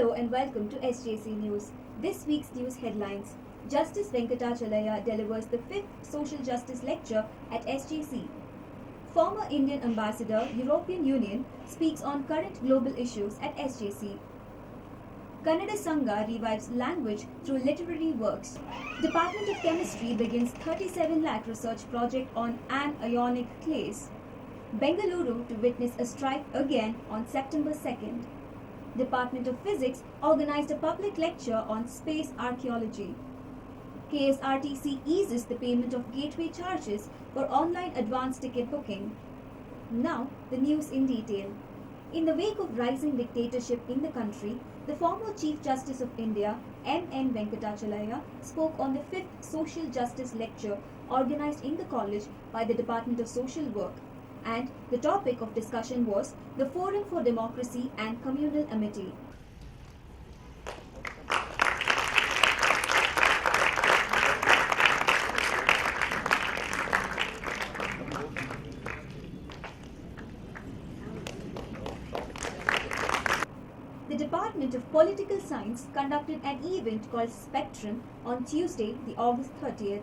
Hello and welcome to SJC News. This week's news headlines. Justice Venkatachalaya delivers the 5th Social Justice Lecture at SJC. Former Indian Ambassador, European Union, speaks on current global issues at SJC. Kannada Sangha revives language through literary works. Department of Chemistry begins 37 lakh research project on anionic clays. Bengaluru to witness a strike again on September 2nd. Department of Physics organized a public lecture on space archaeology. KSRTC eases the payment of gateway charges for online advance ticket booking. Now, the news in detail. In the wake of rising dictatorship in the country, the former Chief Justice of India, M.N. Venkatachalaya, spoke on the 5th Social Justice Lecture organized in the college by the Department of Social Work. And the topic of discussion was the Forum for Democracy and Communal Amity. The Department of Political Science conducted an event called Spectrum on Tuesday, the August 30th.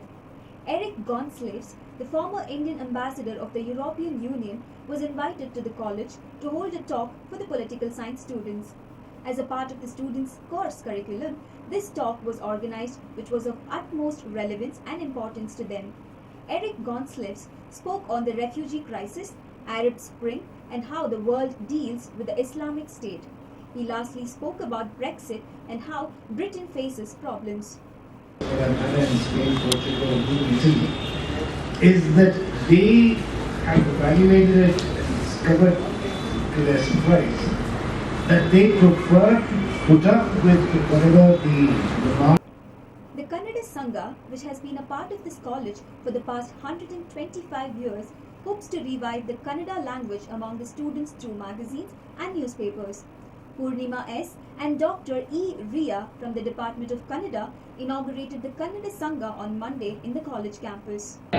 Eric Gonsalves, the former Indian ambassador of the European Union, was invited to the college to hold a talk for the political science students. As a part of the students' course curriculum, this talk was organized, which was of utmost relevance and importance to them. Eric Gonsalves spoke on the refugee crisis, Arab Spring, and how the world deals with the Islamic State. He lastly spoke about Brexit and how Britain faces problems. Spain, Portugal, and Italy, is that they have evaluated it and discovered to their surprise that they prefer to put up with whatever the The Kannada Sangha, which has been a part of this college for the past 125 years, hopes to revive the Kannada language among the students through magazines and newspapers. Purnima S. and Dr. E. Ria from the Department of Kannada inaugurated the Kannada Sangha on Monday in the college campus. The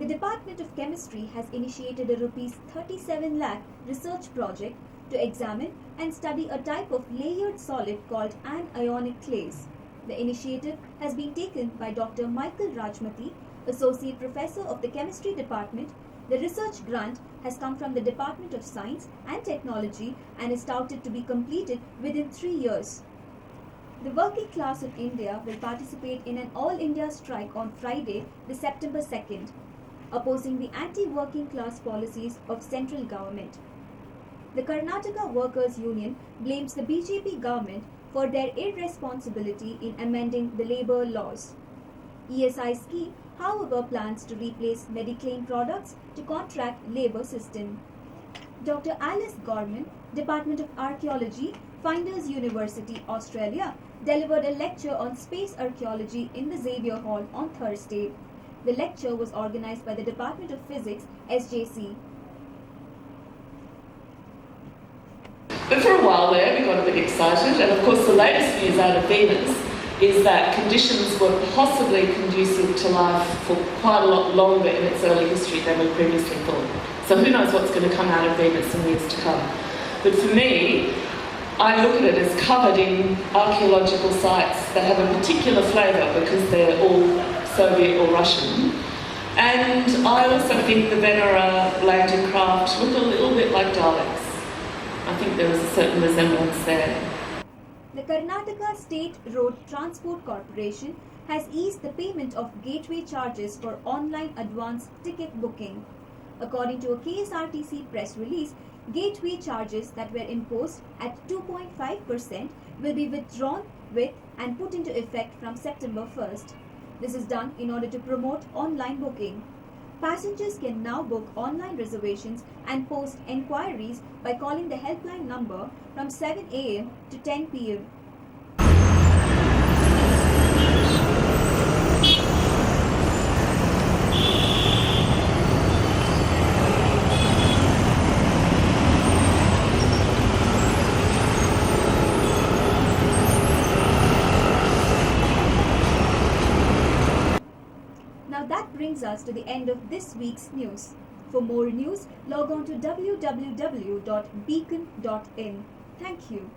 Department of Chemistry has initiated a Rs 37 lakh research project to examine and study a type of layered solid called anionic clays. The initiative has been taken by Dr. Michael Rajmati, Associate Professor of the Chemistry Department. The research grant has come from the Department of Science and Technology and is touted to be completed within 3 years. The working class of India will participate in an all-India strike on Friday, the September 2nd, opposing the anti-working class policies of central government. The Karnataka Workers' Union blames the BJP government for their irresponsibility in amending the labour laws. ESI scheme, however, plans to replace Mediclaim products to contract labour system. Dr. Alice Gorman, Department of Archaeology, Flinders University, Australia, delivered a lecture on space archaeology in the Xavier Hall on Thursday. The lecture was organised by the Department of Physics, SJC. But for a while there, we got a bit excited, and of course the latest news out of Venus is that conditions were possibly conducive to life for quite a lot longer in its early history than we previously thought. So who knows what's going to come out of Venus in years to come. But for me, I look at it as covered in archaeological sites that have a particular flavour because they're all Soviet or Russian. And I also think the Venera landing craft look a little bit like Daleks. I think there is a certain resemblance there. The Karnataka State Road Transport Corporation has eased the payment of gateway charges for online advance ticket booking. According to a KSRTC press release, gateway charges that were imposed at 2.5% will be withdrawn with and put into effect from September 1st. This is done in order to promote online booking. Passengers can now book online reservations and post enquiries by calling the helpline number from 7 a.m. to 10 p.m. brings us to the end of this week's news. For more news, log on to www.beacon.in. Thank you.